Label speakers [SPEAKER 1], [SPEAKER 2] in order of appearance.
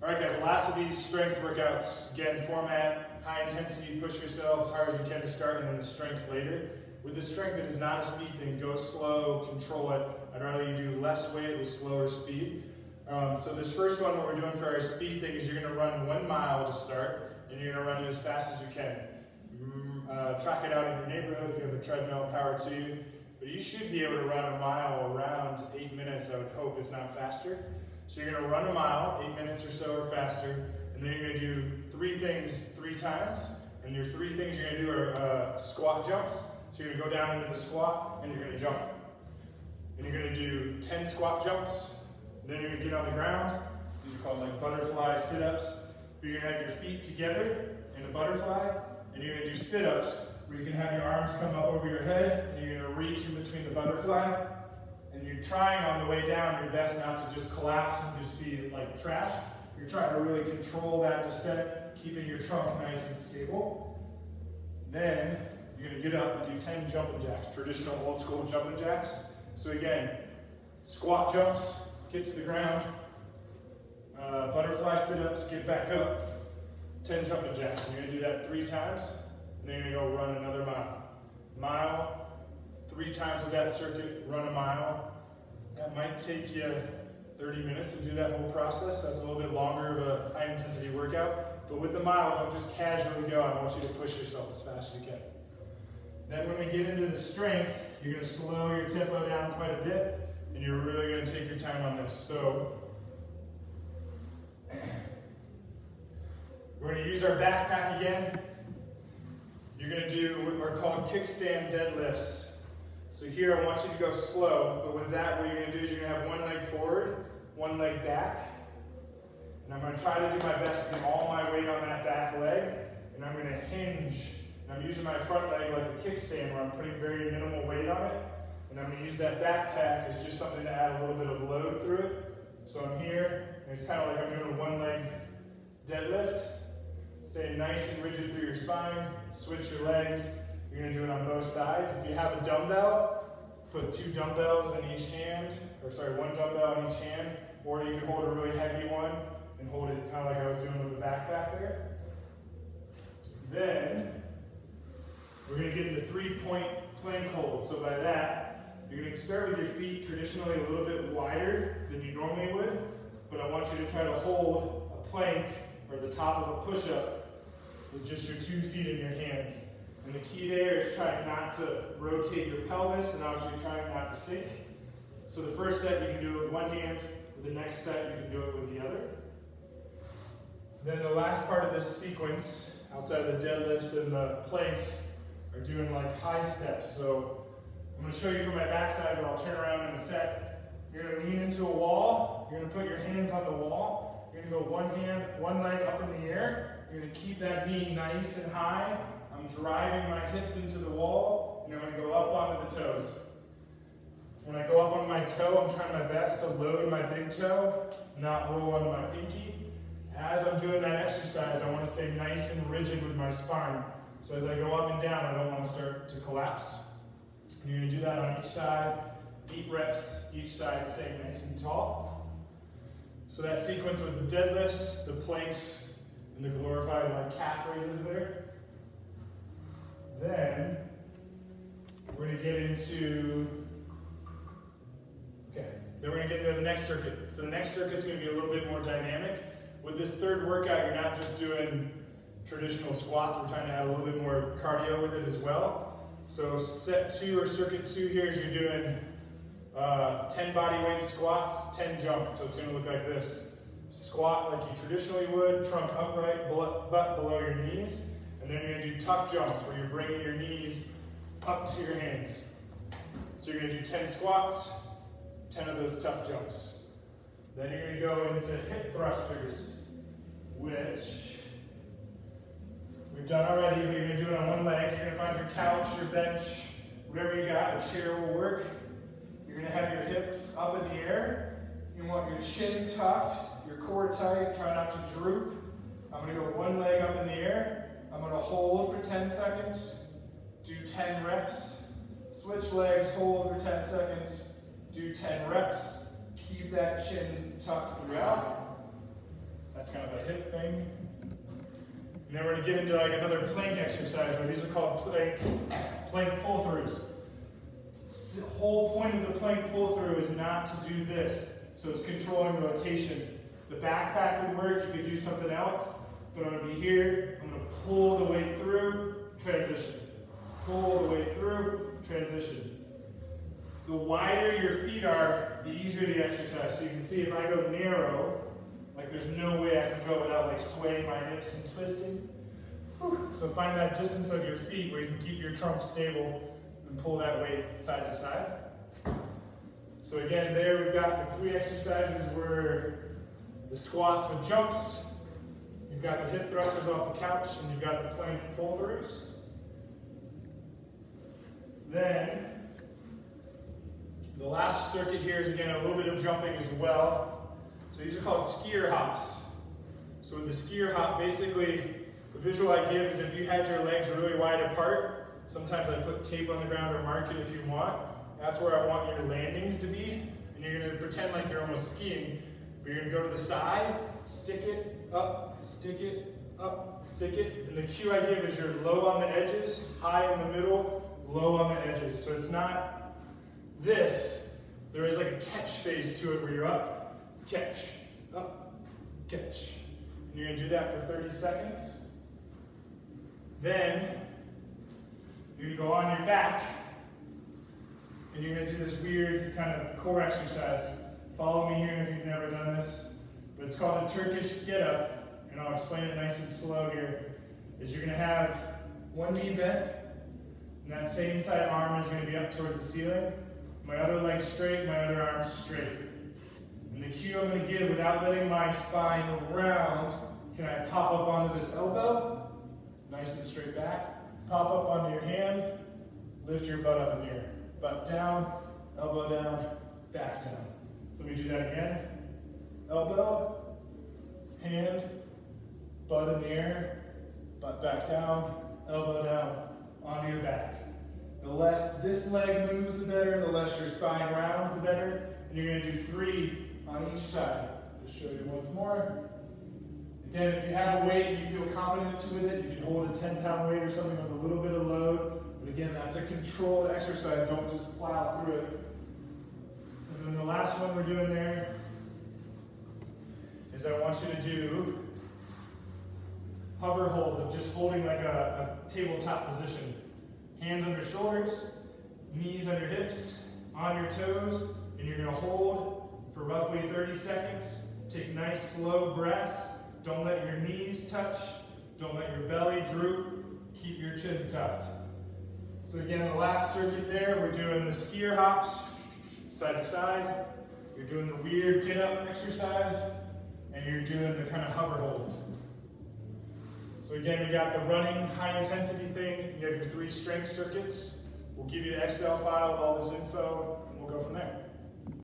[SPEAKER 1] All right, guys, last of these strength workouts. Again, format, high intensity, push yourself as hard as you can to start, and then the strength later. With the strength, it is not a speed thing. Go slow, control it. I'd rather you do less weight with slower speed. So this first one, what we're doing for our speed thing is you're gonna run 1 mile to start, and you're gonna run it as fast as you can. Track it out in your neighborhood. If you have a treadmill, power to you. But you should be able to run a mile around 8 minutes, I would hope, if not faster. So you're gonna run a mile, 8 minutes or so or faster, and then you're gonna do 3 things 3 times. And your 3 things you're gonna do are squat jumps. So you're gonna go down into the squat and you're gonna jump. And you're gonna do 10 squat jumps. Then you're gonna get on the ground. These are called like butterfly sit-ups. You're gonna have your feet together in a butterfly, and you're gonna do sit-ups where you can have your arms come up over your head, and you're gonna reach in between the butterfly. And you're trying on the way down your best not to just collapse and just be like trash. You're trying to really control that descent, keeping your trunk nice and stable. Then you're gonna get up and do 10 jumping jacks, traditional old school jumping jacks. So again, squat jumps, get to the ground, butterfly sit-ups, get back up, 10 jumping jacks. And you're gonna do that 3 times, and then you're gonna go run another mile. 3 times with that circuit, run a mile. That might take you 30 minutes to do that whole process. That's a little bit longer of a high intensity workout. But with the mile, don't just casually go. I want you to push yourself as fast as you can. Then when we get into the strength, you're gonna slow your tempo down quite a bit, and you're really gonna take your time on this. So we're gonna use our backpack again. You're gonna do what are called kickstand deadlifts. So here I want you to go slow, but with that what you're gonna do is you're gonna have 1 leg forward, 1 leg back. And I'm gonna try to do my best to get all my weight on that back leg, and I'm gonna hinge. And I'm using my front leg like a kickstand where I'm putting very minimal weight on it. And I'm gonna use that backpack as just something to add a little bit of load through it. So I'm here, and it's kind of like I'm doing a 1 leg deadlift. Stay nice and rigid through your spine, switch your legs. You're gonna do it on both sides. If you have a dumbbell, put 2 dumbbells in each hand, or sorry, 1 dumbbell in each hand, or you can hold a really heavy one and hold it kind of like I was doing with the backpack there. Then, we're gonna get into 3-point plank hold. So by that, you're gonna start with your feet traditionally a little bit wider than you normally would, but I want you to try to hold a plank or the top of a push-up with just your 2 feet in your hands. And the key there is trying not to rotate your pelvis and obviously trying not to sink. So the first set you can do it with 1 hand, with the next set you can do it with the other. Then the last part of this sequence, outside of the deadlifts and the planks, are doing like high steps. So I'm going to show you from my backside, but I'll turn around in a sec. You're going to lean into a wall. You're going to put your hands on the wall. You're going to go 1 hand, 1 leg up in the air. You're going to keep that knee nice and high. I'm driving my hips into the wall, and I'm going to go up onto the toes. When I go up on my toe, I'm trying my best to load my big toe, not roll onto my pinky. As I'm doing that exercise, I want to stay nice and rigid with my spine. So as I go up and down, I don't want to start to collapse. And you're going to do that on each side, 8 reps, each side staying nice and tall. So that sequence was the deadlifts, the planks, and the glorified like calf raises there. Then we're going to get into, then we're going to get into the next circuit. So the next circuit's going to be a little bit more dynamic. With this third workout, you're not just doing traditional squats, we're trying to add a little bit more cardio with it as well. So set 2 or circuit 2 here is you're doing 10 body weight squats, 10 jumps. So it's going to look like this. Squat like you traditionally would, trunk upright, butt below your knees. And then you're going to do tuck jumps where you're bringing your knees up to your hands. So you're going to do 10 squats, 10 of those tuck jumps. Then you're going to go into hip thrusters, which we've done already, but you're going to do it on 1 leg. You're going to find your couch, your bench, whatever you got, a chair will work. You're going to have your hips up in the air. You want your chin tucked, your core tight, try not to droop. I'm going to go 1 leg up in the air. I'm going to hold for 10 seconds, do 10 reps, switch legs, hold for 10 seconds, do 10 reps, keep that chin tucked throughout. That's kind of And then we're gonna get into like another plank exercise where these are called plank pull-throughs. The whole point of the plank pull-through is not to do this. So it's controlling rotation. The backpack would work, you could do something else, but I'm gonna be here, I'm gonna pull the weight through, transition. Pull the weight through, transition. The wider your feet are, the easier the exercise. So you can see if I go narrow, like there's no way I can go without like swaying my hips and twisting. Whew. So find that distance of your feet where you can keep your trunk stable and pull that weight side to side. So again, there we've got the 3 exercises where the squats with jumps, you've got the hip thrusters off the couch, and you've got the plank pull-throughs. Then, the last circuit here is again a little bit of jumping as well. So these are called skier hops. So with the skier hop, basically, the visual I give is if you had your legs really wide apart, sometimes I put tape on the ground or mark it if you want. That's where I want your landings to be. And you're gonna pretend like you're almost skiing, but you're gonna go to the side, stick it, up, stick it, up, stick it. And the cue I give is you're low on the edges, high in the middle, low on the edges. So it's not this, there is like a catch phase to it where you're up, catch, catch. And you're gonna do that for 30 seconds. Then, you're gonna go on your back, and you're gonna do this weird kind of core exercise. Follow me here if you've never done this, but it's called a Turkish get-up, and I'll explain it nice and slow here. Is you're gonna have one knee bent, and that same side arm is gonna be up towards the ceiling. My other leg straight, my other arm straight. And the cue I'm gonna give without letting my spine round, can I pop up onto this elbow? Nice and straight back. Pop up onto your hand, lift your butt up in the air. Butt down, elbow down, back down. So let me do that again. Elbow, hand, butt in the air, butt back down, elbow down, onto your back. The less this leg moves, the better. The less your spine rounds, the better. And you're gonna do 3 on each side. Just show you once more. Again, if you have a weight and you feel confident with it, you can hold a 10-pound weight or something with a little bit of load. But again, that's a controlled exercise. Don't just plow through it. And then the last one we're doing there is I want you to do hover holds of just holding like a tabletop position. Hands on your shoulders, knees on your hips, on your toes, and you're gonna hold for roughly 30 seconds. Take nice slow breaths. Don't let your knees touch. Don't let your belly droop. Keep your chin tucked. So again, the last circuit there, we're doing the skier hops, side to side. You're doing the weird get up exercise, and you're doing the kind of hover holds. So again, we got the running high intensity thing. You have your 3 strength circuits. We'll give you the Excel file with all this info, and we'll go from there.